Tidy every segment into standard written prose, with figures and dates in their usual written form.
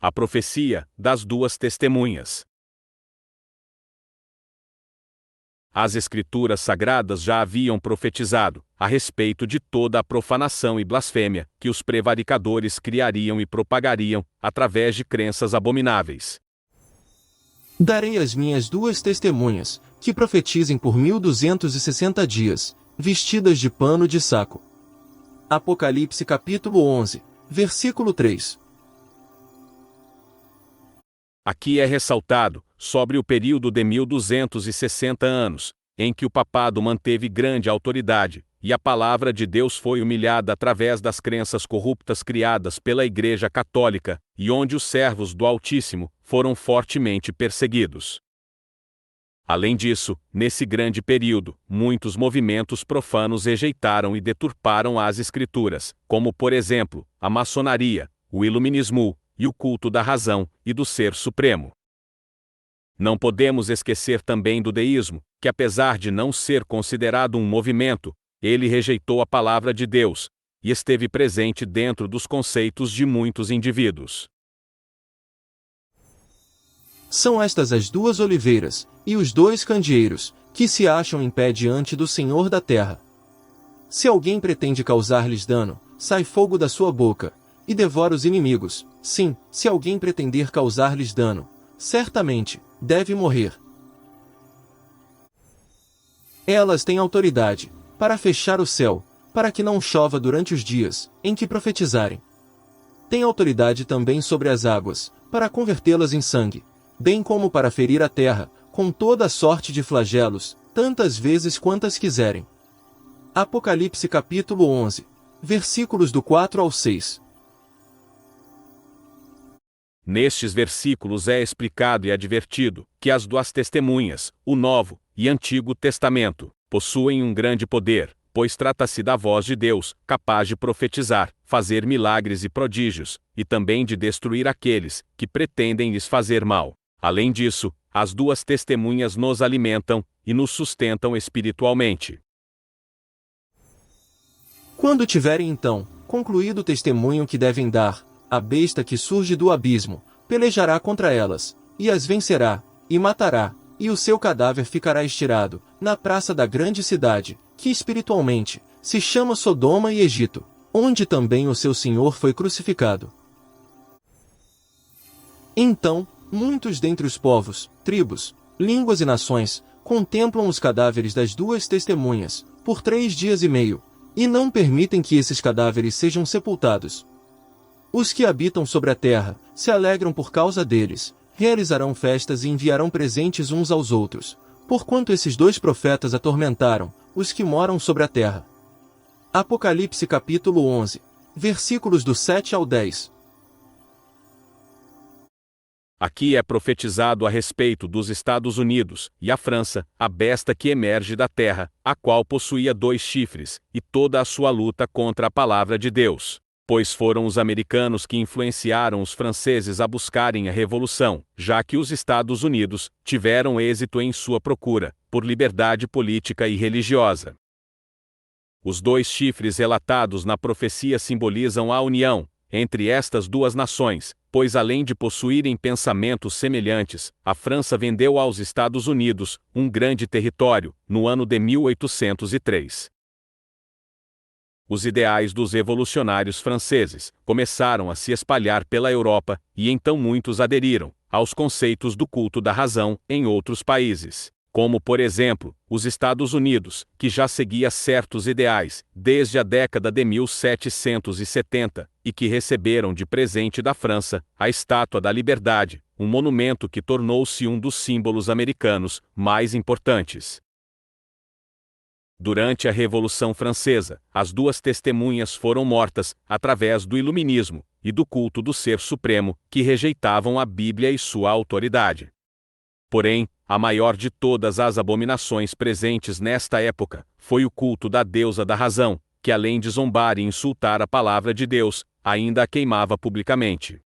A profecia das duas testemunhas. As Escrituras Sagradas já haviam profetizado a respeito de toda a profanação e blasfêmia que os prevaricadores criariam e propagariam através de crenças abomináveis. Darei as minhas duas testemunhas, que profetizem por 1260 dias, vestidas de pano de saco. Apocalipse capítulo 11, versículo 3. Aqui é ressaltado sobre o período de 1260 anos, em que o papado manteve grande autoridade, e a palavra de Deus foi humilhada através das crenças corruptas criadas pela Igreja Católica, e onde os servos do Altíssimo foram fortemente perseguidos. Além disso, nesse grande período, muitos movimentos profanos rejeitaram e deturparam as Escrituras, como por exemplo, a maçonaria, o iluminismo, e o culto da razão e do Ser Supremo. Não podemos esquecer também do deísmo, que apesar de não ser considerado um movimento, ele rejeitou a palavra de Deus, e esteve presente dentro dos conceitos de muitos indivíduos. São estas as duas oliveiras, e os dois candeeiros, que se acham em pé diante do Senhor da terra. Se alguém pretende causar-lhes dano, sai fogo da sua boca, e devora os inimigos. Sim, se alguém pretender causar-lhes dano, certamente, deve morrer. Elas têm autoridade para fechar o céu, para que não chova durante os dias em que profetizarem. Têm autoridade também sobre as águas, para convertê-las em sangue, bem como para ferir a terra, com toda a sorte de flagelos, tantas vezes quantas quiserem. Apocalipse capítulo 11, versículos do 4 ao 6. Nestes versículos é explicado e advertido que as duas testemunhas, o Novo e Antigo Testamento, possuem um grande poder, pois trata-se da voz de Deus, capaz de profetizar, fazer milagres e prodígios, e também de destruir aqueles que pretendem lhes fazer mal. Além disso, as duas testemunhas nos alimentam e nos sustentam espiritualmente. Quando tiverem então concluído o testemunho que devem dar, a besta que surge do abismo pelejará contra elas, e as vencerá, e matará, e o seu cadáver ficará estirado na praça da grande cidade, que espiritualmente se chama Sodoma e Egito, onde também o seu Senhor foi crucificado. Então, muitos dentre os povos, tribos, línguas e nações contemplam os cadáveres das duas testemunhas por 3 dias e meio, e não permitem que esses cadáveres sejam sepultados. Os que habitam sobre a terra se alegram por causa deles, realizarão festas e enviarão presentes uns aos outros, porquanto esses dois profetas atormentaram os que moram sobre a terra. Apocalipse capítulo 11, versículos do 7 ao 10. Aqui é profetizado a respeito dos Estados Unidos e a França, a besta que emerge da terra, a qual possuía 2 chifres, e toda a sua luta contra a palavra de Deus. Pois foram os americanos que influenciaram os franceses a buscarem a revolução, já que os Estados Unidos tiveram êxito em sua procura por liberdade política e religiosa. Os 2 chifres relatados na profecia simbolizam a união entre estas duas nações, pois além de possuírem pensamentos semelhantes, a França vendeu aos Estados Unidos um grande território no ano de 1803. Os ideais dos revolucionários franceses começaram a se espalhar pela Europa, e então muitos aderiram aos conceitos do culto da razão em outros países, como por exemplo, os Estados Unidos, que já seguia certos ideais desde a década de 1770, e que receberam de presente da França a Estátua da Liberdade, um monumento que tornou-se um dos símbolos americanos mais importantes. Durante a Revolução Francesa, as duas testemunhas foram mortas através do iluminismo e do culto do Ser Supremo, que rejeitavam a Bíblia e sua autoridade. Porém, a maior de todas as abominações presentes nesta época foi o culto da deusa da razão, que além de zombar e insultar a palavra de Deus, ainda a queimava publicamente.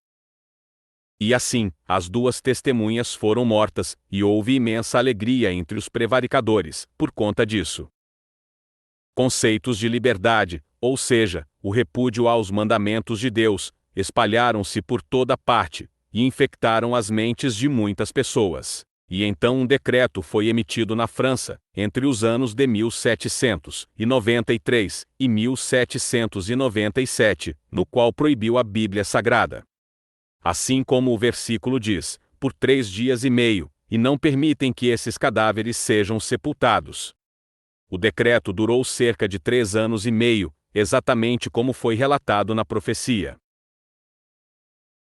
E assim, as duas testemunhas foram mortas, e houve imensa alegria entre os prevaricadores por conta disso. Conceitos de liberdade, ou seja, o repúdio aos mandamentos de Deus, espalharam-se por toda parte, e infectaram as mentes de muitas pessoas. E então um decreto foi emitido na França, entre os anos de 1793 e 1797, no qual proibiu a Bíblia Sagrada. Assim como o versículo diz, por 3 dias e meio, e não permitem que esses cadáveres sejam sepultados. O decreto durou cerca de 3 anos e meio, exatamente como foi relatado na profecia.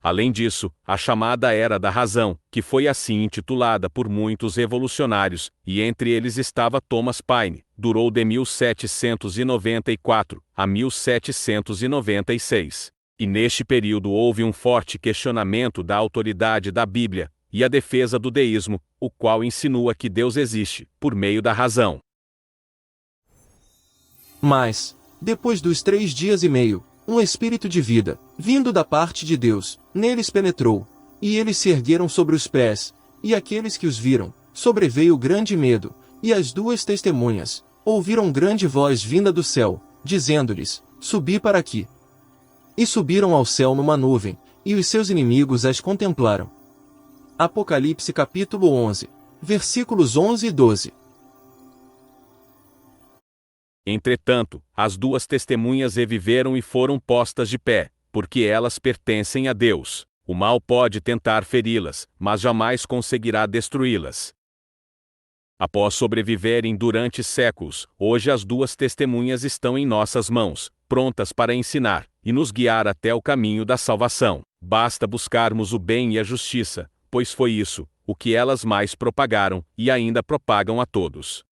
Além disso, a chamada Era da Razão, que foi assim intitulada por muitos revolucionários, e entre eles estava Thomas Paine, durou de 1794 a 1796. E neste período houve um forte questionamento da autoridade da Bíblia, e a defesa do deísmo, o qual insinua que Deus existe, por meio da razão. Mas, depois dos 3 dias e meio, um espírito de vida, vindo da parte de Deus, neles penetrou, e eles se ergueram sobre os pés, e aqueles que os viram, sobreveio grande medo, e as 2 testemunhas, ouviram grande voz vinda do céu, dizendo-lhes, subi para aqui. E subiram ao céu numa nuvem, e os seus inimigos as contemplaram. Apocalipse capítulo 11, versículos 11 e 12. Entretanto, as 2 testemunhas reviveram e foram postas de pé, porque elas pertencem a Deus. O mal pode tentar feri-las, mas jamais conseguirá destruí-las. Após sobreviverem durante séculos, hoje as 2 testemunhas estão em nossas mãos, prontas para ensinar e nos guiar até o caminho da salvação. Basta buscarmos o bem e a justiça, pois foi isso o que elas mais propagaram e ainda propagam a todos.